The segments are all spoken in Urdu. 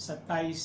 27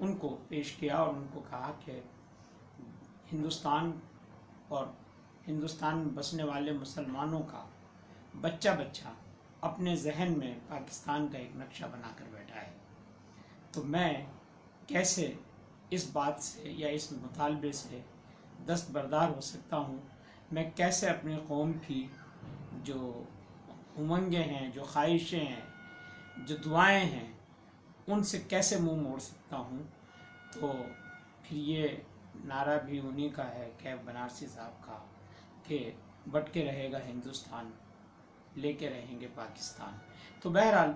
ان کو پیش کیا اور ان کو کہا کہ ہندوستان اور ہندوستان میں بسنے والے مسلمانوں کا بچہ بچہ اپنے ذہن میں پاکستان کا ایک نقشہ بنا کر بیٹھا ہے، تو میں کیسے اس بات سے یا اس مطالبے سے دستبردار ہو سکتا ہوں، میں کیسے اپنی قوم کی جو امنگیں ہیں، جو خواہشیں ہیں، جو دعائیں ہیں، ان سے کیسے منہ موڑ سکتا ہوں۔ تو پھر یہ نعرہ بھی انہی کا ہے، کیب بنارسی صاحب کا، کہ بٹ کے رہے گا ہندوستان، لے کے رہیں گے پاکستان۔ تو بہرحال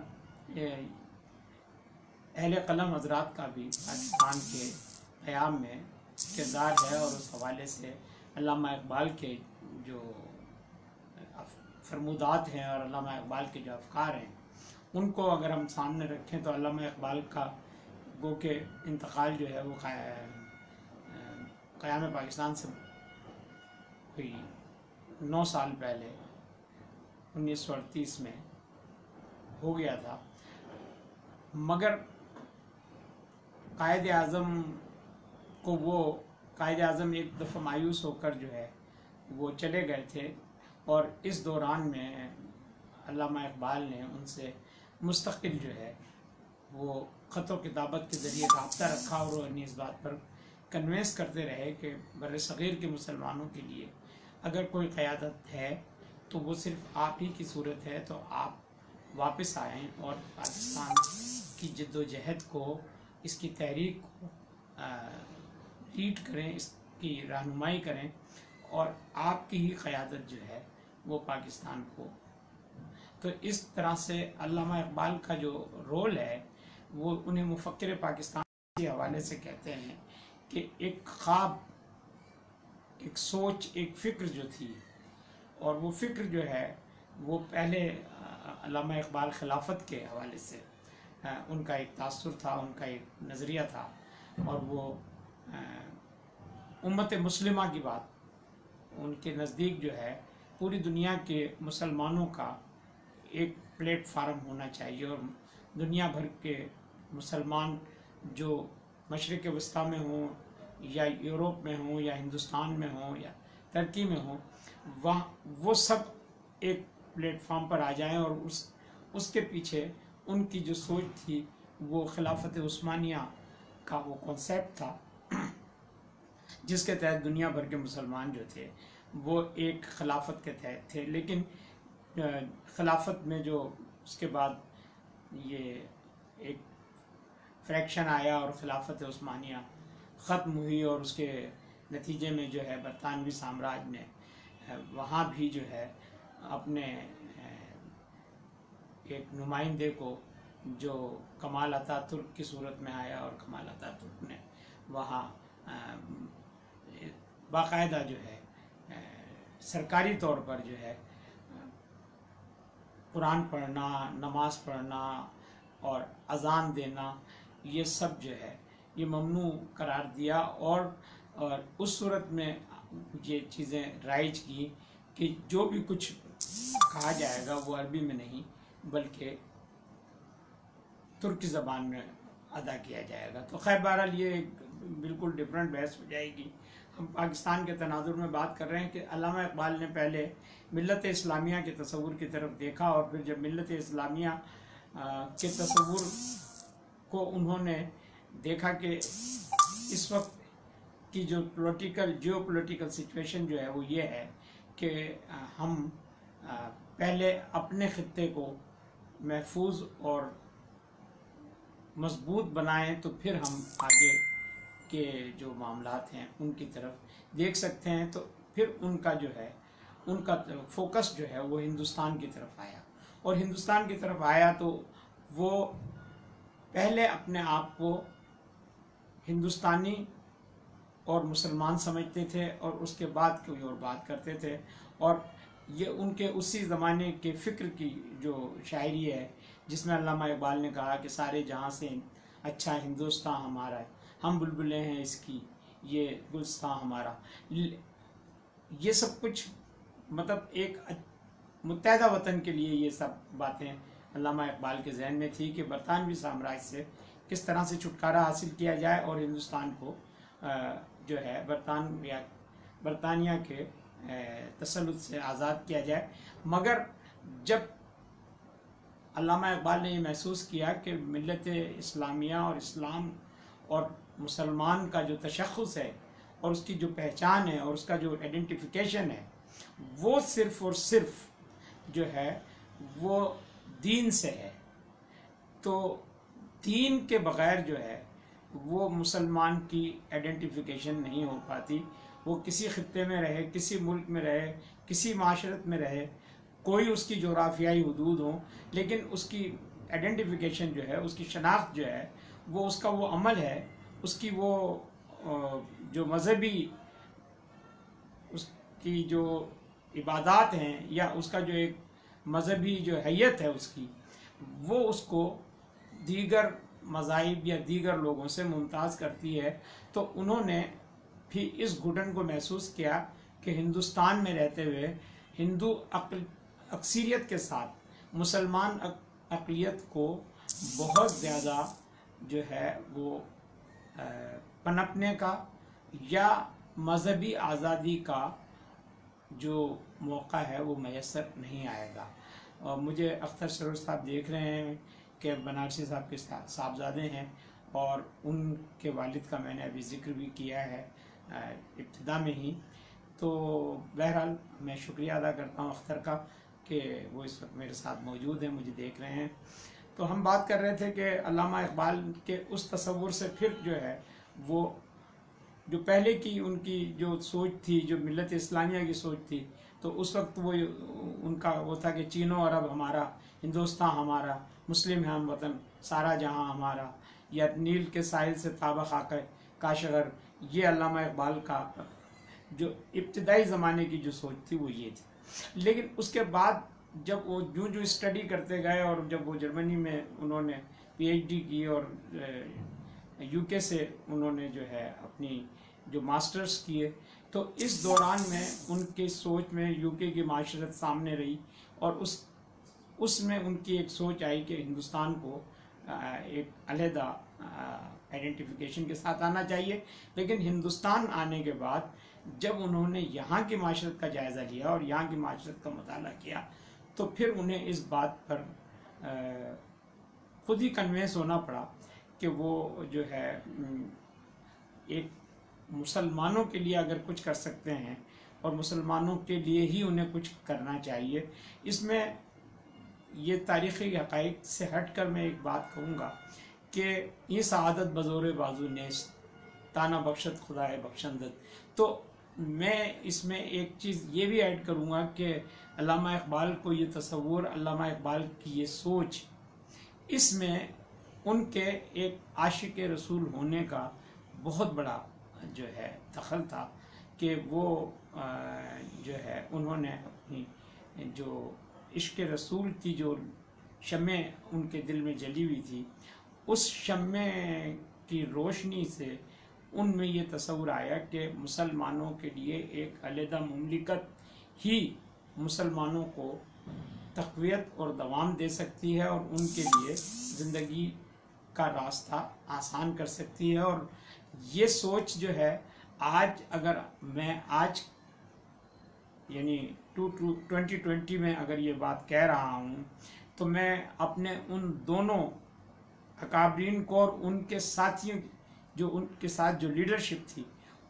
اہل قلم حضرات کا بھی پاکستان کے قیام میں کردار ہے، اور اس حوالے سے علامہ اقبال کے جو فرمودات ہیں اور علامہ اقبال کے جو افکار ہیں، ان کو اگر ہم سامنے رکھیں تو علامہ اقبال کا گو کہ انتقال جو ہے وہ قیام پاکستان سے کوئی 9 سال پہلے 1938 میں ہو گیا تھا، مگر قائد اعظم ایک دفعہ مایوس ہو کر جو ہے وہ چلے گئے تھے، اور اس دوران میں علامہ اقبال نے ان سے مستقل جو ہے وہ خط و کتابت کے ذریعے رابطہ رکھا، اور وہ اس بات پر کنوینس کرتے رہے کہ بر صغیر کے مسلمانوں کے لیے اگر کوئی قیادت ہے تو وہ صرف آپ ہی کی صورت ہے، تو آپ واپس آئیں اور پاکستان کی جد و جہد کو، اس کی تحریک کو لیڈ کریں، اس کی رہنمائی کریں، اور آپ کی ہی قیادت جو ہے وہ پاکستان کو۔ تو اس طرح سے علامہ اقبال کا جو رول ہے وہ انہیں مفکر پاکستان کے حوالے سے کہتے ہیں کہ ایک خواب، ایک سوچ، ایک فکر جو تھی، اور وہ فکر جو ہے وہ پہلے علامہ اقبال خلافت کے حوالے سے ان کا ایک تاثر تھا، ان کا ایک نظریہ تھا، اور وہ امت مسلمہ کی بات ان کے نزدیک جو ہے پوری دنیا کے مسلمانوں کا ایک پلیٹ فارم ہونا چاہیے، اور دنیا بھر کے مسلمان جو مشرق وسطیٰ میں ہوں یا یورپ میں ہوں یا ہندوستان میں ہوں یا ترکی میں ہوں، وہ سب ایک پلیٹ فارم پر آ جائیں، اور اس کے پیچھے ان کی جو سوچ تھی وہ خلافت عثمانیہ کا وہ کنسیپٹ تھا، جس کے تحت دنیا بھر کے مسلمان جو تھے وہ ایک خلافت کے تحت تھے۔ لیکن خلافت میں جو اس کے بعد یہ ایک فریکشن آیا اور خلافت عثمانیہ ختم ہوئی، اور اس کے نتیجے میں جو ہے برطانوی سامراج نے وہاں بھی جو ہے اپنے ایک نمائندے کو، جو کمال اتا ترک کی صورت میں آیا، اور کمال اتا ترک نے وہاں باقاعدہ جو ہے سرکاری طور پر جو ہے قرآن پڑھنا، نماز پڑھنا اور اذان دینا، یہ سب جو ہے یہ ممنوع قرار دیا، اور اس صورت میں یہ چیزیں رائج کی کہ جو بھی کچھ کہا جائے گا وہ عربی میں نہیں بلکہ ترکی زبان میں ادا کیا جائے گا۔ تو خیر بہرحال یہ بالکل ڈیفرنٹ بحث ہو جائے گی۔ ہم پاکستان کے تناظر میں بات کر رہے ہیں کہ علامہ اقبال نے پہلے ملت اسلامیہ کے تصور کی طرف دیکھا، اور پھر جب ملت اسلامیہ کے تصور کو انہوں نے دیکھا کہ اس وقت کی جو جیو پولیٹیکل سچویشن جو ہے وہ یہ ہے کہ ہم پہلے اپنے خطے کو محفوظ اور مضبوط بنائیں، تو پھر ہم آگے کے جو معاملات ہیں ان کی طرف دیکھ سکتے ہیں۔ تو پھر ان کا جو ہے ان کا فوکس جو ہے وہ ہندوستان کی طرف آیا، اور ہندوستان کی طرف آیا تو وہ پہلے اپنے آپ کو ہندوستانی اور مسلمان سمجھتے تھے، اور اس کے بعد کوئی اور بات کرتے تھے، اور یہ ان کے اسی زمانے کے فکر کی جو شاعری ہے جس میں علامہ اقبال نے کہا کہ سارے جہاں سے اچھا ہندوستان ہمارا ہے، ہم بلبلیں ہیں اس کی یہ گلستان ہمارا، یہ سب کچھ مطلب ایک متحدہ وطن کے لیے یہ سب باتیں علامہ اقبال کے ذہن میں تھی کہ برطانوی سامراج سے کس طرح سے چھٹکارا حاصل کیا جائے اور ہندوستان کو جو ہے برطانیہ کے تسلط سے آزاد کیا جائے۔ مگر جب علامہ اقبال نے یہ محسوس کیا کہ ملت اسلامیہ اور اسلام اور مسلمان کا جو تشخص ہے اور اس کی جو پہچان ہے اور اس کا جو آئیڈینٹیفیکیشن ہے وہ صرف اور صرف جو ہے وہ دین سے ہے، تو دین کے بغیر جو ہے وہ مسلمان کی آئیڈینٹیفیکیشن نہیں ہو پاتی۔ وہ کسی خطے میں رہے، کسی ملک میں رہے، کسی معاشرت میں رہے، کوئی اس کی جغرافیائی حدود ہوں، لیکن اس کی آئیڈینٹیفیکیشن جو ہے، اس کی شناخت جو ہے، وہ اس کا وہ عمل ہے، اس کی وہ جو مذہبی اس کی جو عبادات ہیں یا اس کا جو ایک مذہبی جو حیت ہے اس کی، وہ اس کو دیگر مذاہب یا دیگر لوگوں سے ممتاز کرتی ہے۔ تو انہوں نے بھی اس گھٹن کو محسوس کیا کہ ہندوستان میں رہتے ہوئے ہندو اکثریت کے ساتھ مسلمان اقلیت کو بہت زیادہ جو ہے وہ پنپنے کا یا مذہبی آزادی کا جو موقع ہے وہ میسر نہیں آئے گا۔ اور مجھے اختر سرور صاحب دیکھ رہے ہیں کہ بنارسی صاحب کے صاحبزادے ہیں، اور ان کے والد کا میں نے ابھی ذکر بھی کیا ہے ابتدا میں ہی۔ تو بہرحال میں شکریہ ادا کرتا ہوں اختر کا کہ وہ اس وقت میرے ساتھ موجود ہیں، مجھے دیکھ رہے ہیں۔ تو ہم بات کر رہے تھے کہ علامہ اقبال کے اس تصور سے پھر جو ہے وہ جو پہلے کی ان کی جو سوچ تھی، جو ملت اسلامیہ کی سوچ تھی، تو اس وقت وہ ان کا وہ تھا کہ چین و عرب ہمارا، ہندوستان ہمارا، مسلم ہے ہم وطن، سارا جہاں ہمارا، یا نیل کے ساحل سے تابہ خاک کاشغر، یہ علامہ اقبال کا جو ابتدائی زمانے کی جو سوچ تھی وہ یہ تھی۔ لیکن اس کے بعد جب وہ جو اسٹڈی کرتے گئے اور جب وہ جرمنی میں انہوں نے پی ایچ ڈی کی اور یو کے سے انہوں نے جو ہے اپنی جو ماسٹرز کیے، تو اس دوران میں ان کی سوچ میں یو کے کی معاشرت سامنے رہی، اور اس میں ان کی ایک سوچ آئی کہ ہندوستان کو ایک علیحدہ آئیڈینٹیفیکیشن کے ساتھ آنا چاہیے۔ لیکن ہندوستان آنے کے بعد جب انہوں نے یہاں کی معاشرت کا جائزہ لیا اور یہاں کی معاشرت کا مطالعہ کیا، تو پھر انہیں اس بات پر خود ہی کنوینس ہونا پڑا کہ وہ جو ہے ایک مسلمانوں کے لیے اگر کچھ کر سکتے ہیں اور مسلمانوں کے لیے ہی انہیں کچھ کرنا چاہیے۔ اس میں یہ تاریخی حقائق سے ہٹ کر میں ایک بات کہوں گا کہ یہ سعادت بزور بازو نیست تانا بخشت خدائے بخشندت۔ تو میں اس میں ایک چیز یہ بھی ایڈ کروں گا کہ علامہ اقبال کو یہ تصور، علامہ اقبال کی یہ سوچ، اس میں ان کے ایک عاشق رسول ہونے کا بہت بڑا جو ہے دخل تھا کہ وہ جو ہے انہوں نے اپنی جو عشق رسول کی جو شمع ان کے دل میں جلی ہوئی تھی، اس شمع کی روشنی سے ان میں یہ تصور آیا کہ مسلمانوں کے لیے ایک علیحدہ مملکت ہی مسلمانوں کو تقویت اور دوام دے سکتی ہے اور ان کے لیے زندگی کا راستہ آسان کر سکتی ہے۔ اور یہ سوچ جو ہے آج اگر میں آج یعنی 2020 میں اگر یہ بات کہہ رہا ہوں تو میں اپنے ان دونوں اکابرین کو اور ان کے ساتھیوں جو ان کے ساتھ جو لیڈرشپ تھی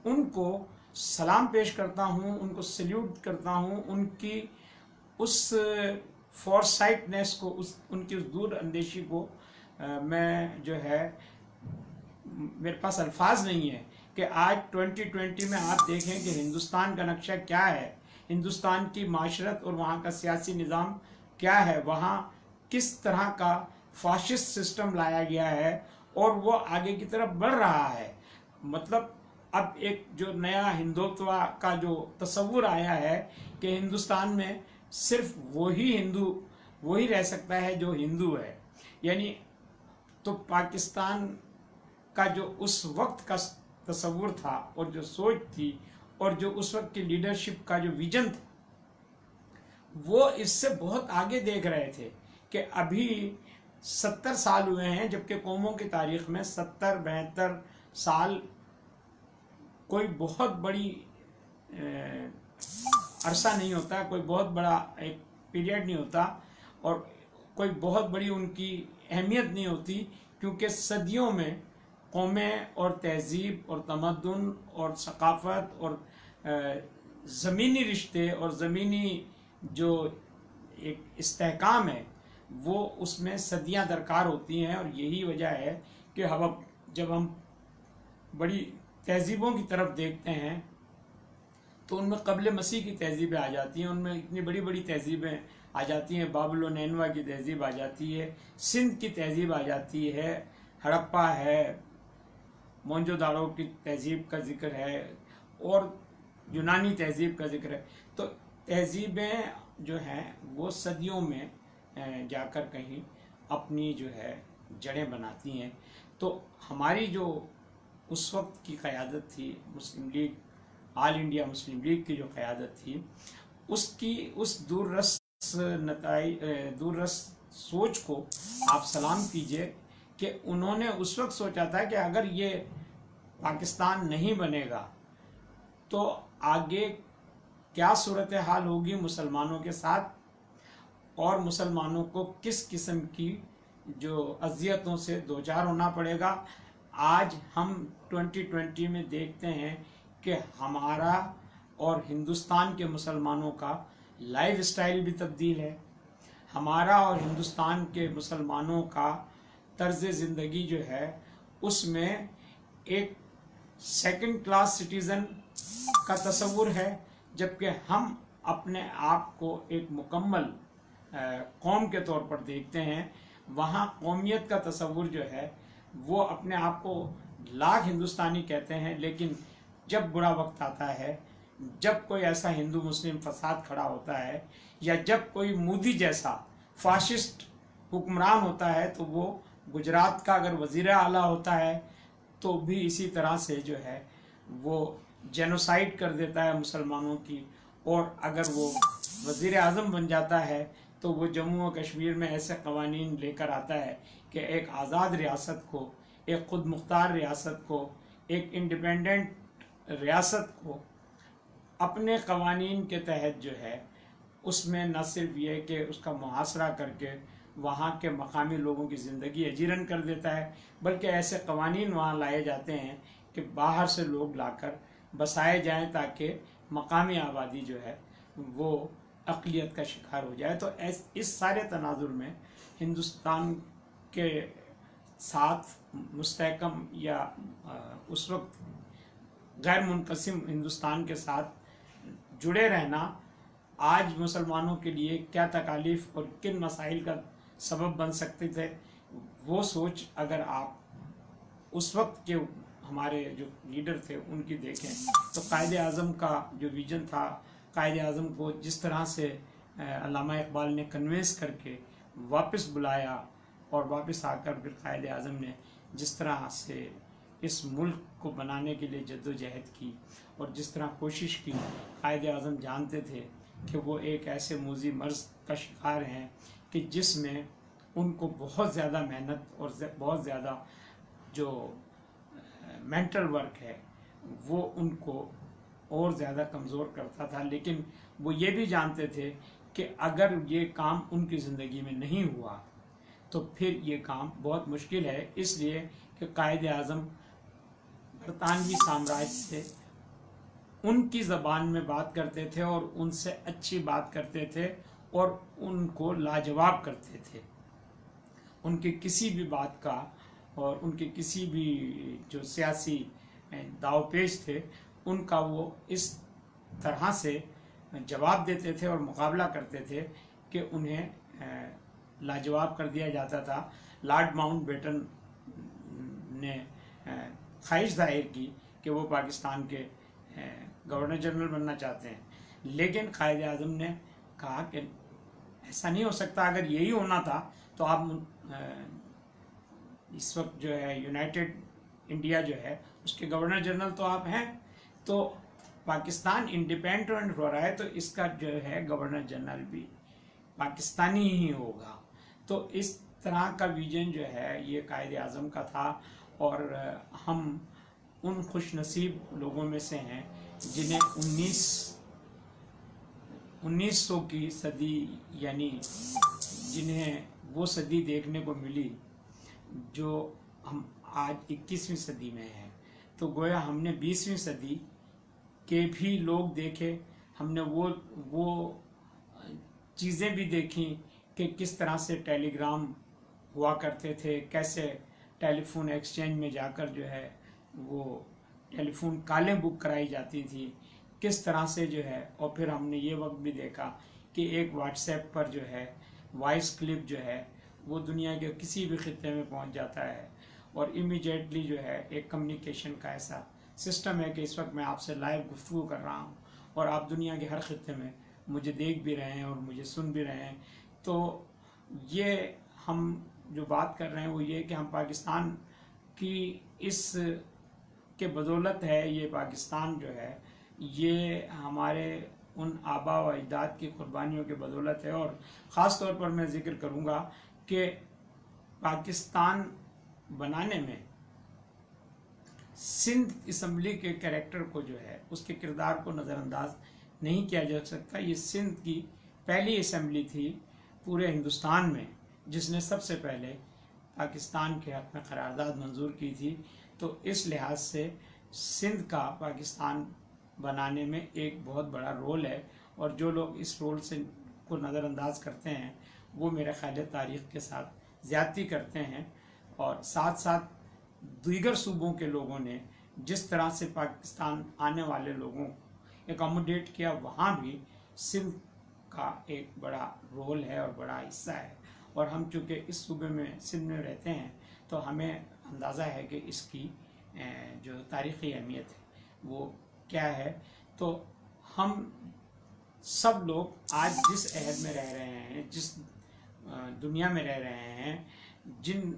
ان کو سلام پیش کرتا ہوں، ان کو سلیوٹ کرتا ہوں، ان کی اس فور سائٹنیس کو، ان کی اس دور اندیشی کو میں جو ہے میرے پاس الفاظ نہیں ہے کہ آج 2020 میں آپ دیکھیں کہ ہندوستان کا نقشہ کیا ہے، ہندوستان کی معاشرت اور وہاں کا سیاسی نظام کیا ہے، وہاں کس طرح کا فاشسٹ سسٹم لایا گیا ہے اور وہ آگے کی طرف بڑھ رہا ہے۔ مطلب اب ایک جو نیا ہندوتوا کا جو تصور آیا ہے کہ ہندوستان میں صرف وہی رہ سکتا ہے جو ہندو ہے، یعنی تو پاکستان کا جو اس وقت کا تصور تھا اور جو سوچ تھی اور جو اس وقت کی لیڈرشپ کا جو ویژن تھا وہ اس سے بہت آگے دیکھ رہے تھے کہ ابھی 70 سال ہوئے ہیں، جبکہ قوموں کی تاریخ میں 70-72 سال کوئی بہت بڑی عرصہ نہیں ہوتا، کوئی بہت بڑا ایک پیریڈ نہیں ہوتا، اور کوئی بہت بڑی ان کی اہمیت نہیں ہوتی، کیونکہ صدیوں میں قومیں اور تہذیب اور تمدن اور ثقافت اور زمینی رشتے اور زمینی جو ایک استحکام ہے وہ اس میں صدیاں درکار ہوتی ہیں. اور یہی وجہ ہے کہ جب ہم بڑی تہذیبوں کی طرف دیکھتے ہیں تو ان میں قبل مسیح کی تہذیبیں آ جاتی ہیں، ان میں اتنی بڑی بڑی تہذیبیں آ جاتی ہیں، بابل و نینوا کی تہذیب آ جاتی ہے، سندھ کی تہذیب آ جاتی ہے، ہڑپا ہے، مونجو داڑو کی تہذیب کا ذکر ہے، اور یونانی تہذیب کا ذکر ہے. تو تہذیبیں جو ہیں وہ صدیوں میں جا کر کہیں اپنی جو ہے جڑیں بناتی ہیں. تو ہماری جو اس وقت کی قیادت تھی، مسلم لیگ، آل انڈیا مسلم لیگ کی جو قیادت تھی، اس دور رس سوچ کو آپ سلام کیجئے کہ انہوں نے اس وقت سوچا تھا کہ اگر یہ پاکستان نہیں بنے گا تو آگے کیا صورتحال ہوگی مسلمانوں کے ساتھ، اور مسلمانوں کو کس قسم کی جو اذیتوں سے دوچار ہونا پڑے گا. آج ہم 2020 میں دیکھتے ہیں کہ ہمارا اور ہندوستان کے مسلمانوں کا لائف سٹائل بھی تبدیل ہے، ہمارا اور ہندوستان کے مسلمانوں کا طرز زندگی جو ہے اس میں ایک سیکنڈ کلاس سٹیزن کا تصور ہے، جبکہ ہم اپنے آپ کو ایک مکمل قوم کے طور پر دیکھتے ہیں. وہاں قومیت کا تصور جو ہے وہ اپنے آپ کو لاکھ ہندوستانی کہتے ہیں، لیکن جب برا وقت آتا ہے، جب کوئی ایسا ہندو مسلم فساد کھڑا ہوتا ہے، یا جب کوئی مودی جیسا فاشسٹ حکمران ہوتا ہے، تو وہ گجرات کا اگر وزیر اعلیٰ ہوتا ہے تو بھی اسی طرح سے جو ہے وہ جینوسائیڈ کر دیتا ہے مسلمانوں کی. اور اگر وہ وزیر اعظم بن جاتا ہے تو وہ جموں و کشمیر میں ایسے قوانین لے کر آتا ہے کہ ایک آزاد ریاست کو، ایک خود مختار ریاست کو، ایک انڈیپینڈنٹ ریاست کو اپنے قوانین کے تحت جو ہے اس میں نہ صرف یہ کہ اس کا محاصرہ کر کے وہاں کے مقامی لوگوں کی زندگی اجیرن کر دیتا ہے، بلکہ ایسے قوانین وہاں لائے جاتے ہیں کہ باہر سے لوگ لا کر بسائے جائیں تاکہ مقامی آبادی جو ہے وہ اقلیت کا شکار ہو جائے. تو اس سارے تناظر میں ہندوستان کے ساتھ مستحکم یا اس وقت غیر منقسم ہندوستان کے ساتھ جڑے رہنا آج مسلمانوں کے لیے کیا تکالیف اور کن مسائل کا سبب بن سکتے تھے، وہ سوچ اگر آپ اس وقت کے ہمارے جو لیڈر تھے ان کی دیکھیں تو قائد اعظم کا جو ویژن تھا، قائد اعظم کو جس طرح سے علامہ اقبال نے کنوینس کر کے واپس بلایا، اور واپس آ کر پھر قائد اعظم نے جس طرح سے اس ملک کو بنانے کے لیے جد و جہد کی اور جس طرح کوشش کی. قائد اعظم جانتے تھے کہ وہ ایک ایسے موذی مرض کا شکار ہیں کہ جس میں ان کو بہت زیادہ محنت اور بہت زیادہ جو مینٹل ورک ہے وہ ان کو اور زیادہ کمزور کرتا تھا. لیکن وہ یہ بھی جانتے تھے کہ اگر یہ کام ان کی زندگی میں نہیں ہوا تو پھر یہ کام بہت مشکل ہے، اس لیے کہ قائد اعظم برطانوی سامراج سے ان کی زبان میں بات کرتے تھے اور ان سے اچھی بات کرتے تھے اور ان کو لاجواب کرتے تھے. ان کی کسی بھی بات کا اور ان کے کسی بھی جو سیاسی داو پیش تھے ان کا وہ اس طرح سے جواب دیتے تھے اور مقابلہ کرتے تھے کہ انہیں لاجواب کر دیا جاتا تھا. لارڈ ماؤنٹ بیٹن نے خواہش ظاہر کی کہ وہ پاکستان کے گورنر جنرل بننا چاہتے ہیں، لیکن قائد اعظم نے کہا کہ ایسا نہیں ہو سکتا. اگر یہی ہونا تھا تو آپ اس وقت جو ہے یونائٹڈ انڈیا جو ہے اس کے گورنر جنرل تو آپ ہیں، تو پاکستان انڈیپینڈنٹ ہو رہا ہے تو اس کا جو ہے گورنر جنرل بھی پاکستانی ہی ہوگا. تو اس طرح کا ویژن جو ہے یہ قائد اعظم کا تھا، اور ہم ان خوش نصیب لوگوں میں سے ہیں جنہیں 1900 کی صدی، یعنی جنہیں وہ صدی دیکھنے کو ملی جو ہم آج 21ویں صدی میں ہیں۔ تو گویا ہم نے 20ویں صدی کے بھی لوگ دیکھے، ہم نے وہ چیزیں بھی دیکھیں کہ کس طرح سے ٹیلی گرام ہوا کرتے تھے، کیسے ٹیلی فون ایکسچینج میں جا کر جو ہے وہ ٹیلی فون کالیں بک کرائی جاتی تھی، کس طرح سے جو ہے، اور پھر ہم نے یہ وقت بھی دیکھا کہ ایک واٹس ایپ پر جو ہے وائس کلپ جو ہے وہ دنیا کے کسی بھی خطے میں پہنچ جاتا ہے، اور امیڈیٹلی جو ہے ایک کمیونیکیشن کا ایسا سسٹم ہے کہ اس وقت میں آپ سے لائیو گفتگو کر رہا ہوں اور آپ دنیا کے ہر خطے میں مجھے دیکھ بھی رہے ہیں اور مجھے سن بھی رہے ہیں۔ تو یہ ہم جو بات کر رہے ہیں وہ یہ کہ ہم پاکستان کی اس کے بدولت ہے، یہ پاکستان جو ہے یہ ہمارے ان آبا و اجداد کی قربانیوں کے بدولت ہے، اور خاص طور پر میں ذکر کروں گا کہ پاکستان بنانے میں سندھ اسمبلی کے کریکٹر کو جو ہے، اس کے کردار کو نظر انداز نہیں کیا جا سکتا۔ یہ سندھ کی پہلی اسمبلی تھی پورے ہندوستان میں جس نے سب سے پہلے پاکستان کے حق میں قرارداد منظور کی تھی، تو اس لحاظ سے سندھ کا پاکستان بنانے میں ایک بہت بڑا رول ہے، اور جو لوگ اس رول سے کو نظر انداز کرتے ہیں وہ میرے خیال تاریخ کے ساتھ زیادتی کرتے ہیں، اور ساتھ ساتھ دیگر صوبوں کے لوگوں نے جس طرح سے پاکستان آنے والے لوگوں کو اکاموڈیٹ کیا، وہاں بھی سندھ کا ایک بڑا رول ہے اور بڑا حصہ ہے، اور ہم چونکہ اس صوبے میں سندھ میں رہتے ہیں تو ہمیں اندازہ ہے کہ اس کی جو تاریخی اہمیت ہے وہ کیا ہے۔ تو ہم سب لوگ آج جس عہد میں رہ رہے ہیں، جس دنیا میں رہ رہے ہیں، جن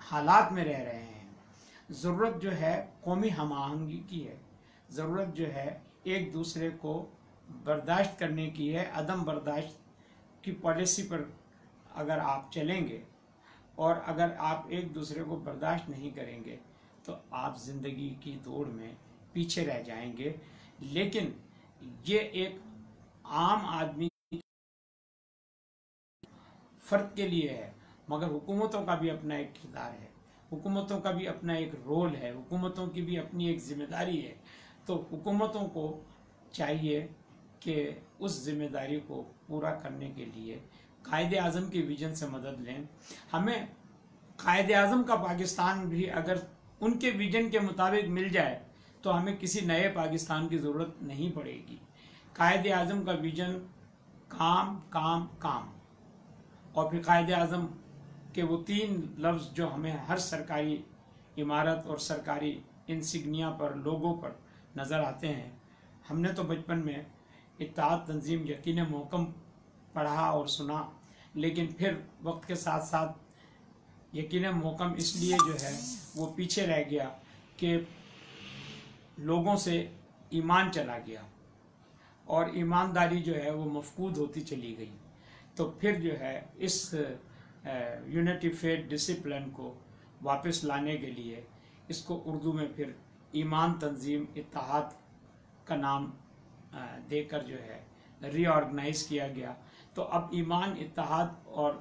حالات میں رہ رہے ہیں، ضرورت جو ہے قومی ہم آہنگی کی ہے، ضرورت جو ہے ایک دوسرے کو برداشت کرنے کی ہے۔ عدم برداشت کی پالیسی پر اگر آپ چلیں گے اور اگر آپ ایک دوسرے کو برداشت نہیں کریں گے تو آپ زندگی کی دوڑ میں پیچھے رہ جائیں گے۔ لیکن یہ ایک عام آدمی فرد کے لیے ہے، مگر حکومتوں کا بھی اپنا ایک کردار ہے، حکومتوں کا بھی اپنا ایک رول ہے، حکومتوں کی بھی اپنی ایک ذمہ داری ہے۔ تو حکومتوں کو چاہیے کہ اس ذمہ داری کو پورا کرنے کے لیے قائد اعظم کے ویژن سے مدد لیں۔ ہمیں قائد اعظم کا پاکستان بھی اگر ان کے ویژن کے مطابق مل جائے تو ہمیں کسی نئے پاکستان کی ضرورت نہیں پڑے گی۔ قائد اعظم کا ویژن کام کام کام، اور پھر قائد اعظم کے وہ 3 لفظ جو ہمیں ہر سرکاری عمارت اور سرکاری انسگنیا پر، لوگوں پر نظر آتے ہیں۔ ہم نے تو بچپن میں اتحاد تنظیم یقین محکم پڑھا اور سنا، لیکن پھر وقت کے ساتھ ساتھ یقین محکم اس لیے جو ہے وہ پیچھے رہ گیا کہ لوگوں سے ایمان چلا گیا اور ایمانداری جو ہے وہ مفقود ہوتی چلی گئی۔ تو پھر جو ہے اس یونٹی فیتھ ڈسپلن کو واپس لانے کے لیے اس کو اردو میں پھر ایمان تنظیم اتحاد کا نام دے کر جو ہے ری آرگنائز کیا گیا۔ تو اب ایمان، اتحاد اور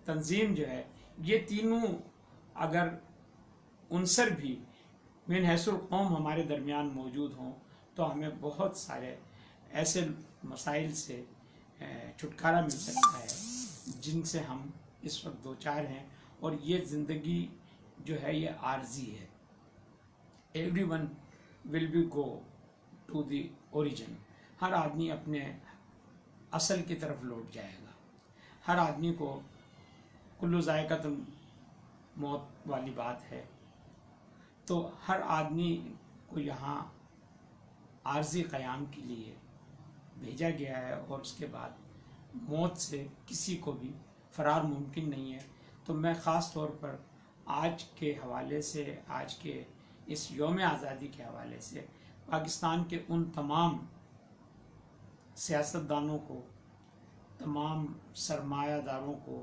تنظیم جو ہے یہ تینوں اگر عنصر بھی من حیث القوم ہمارے درمیان موجود ہوں تو ہمیں بہت سارے ایسے مسائل سے چھٹکارا مل سکتا ہے جن سے ہم اس وقت دوچار ہیں، اور یہ زندگی جو ہے یہ عارضی ہے۔ Every one will be go to the origin, ہر آدمی اپنے اصل کی طرف لوٹ جائے گا، ہر آدمی کو کل ذائقۃ موت والی بات ہے، تو ہر آدمی کو یہاں عارضی قیام کے لیے بھیجا گیا ہے، اور اس کے بعد موت سے کسی کو بھی فرار ممکن نہیں ہے۔ تو میں خاص طور پر آج کے حوالے سے، آج کے اس یوم آزادی کے حوالے سے پاکستان کے ان تمام سیاستدانوں کو، تمام سرمایہ داروں کو،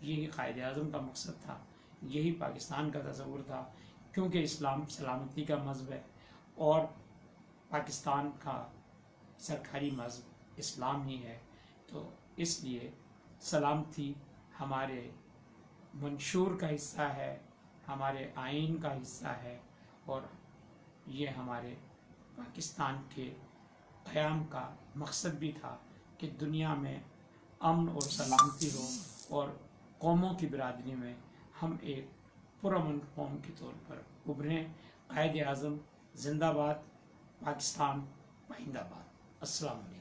یہی قائد اعظم کا مقصد تھا، یہی پاکستان کا تصور تھا، کیونکہ اسلام سلامتی کا مذہب ہے اور پاکستان کا سرکاری مذہب اسلام ہی ہے، تو اس لیے سلامتی ہمارے منشور کا حصہ ہے، ہمارے آئین کا حصہ ہے، اور یہ ہمارے پاکستان کے قیام کا مقصد بھی تھا کہ دنیا میں امن اور سلامتی ہو اور قوموں کی برادری میں ہم ایک پرامن قوم کے طور پر ابھریں۔ قائد اعظم زندہ باد، پاکستان پائندہ باد۔ السلام علیکم۔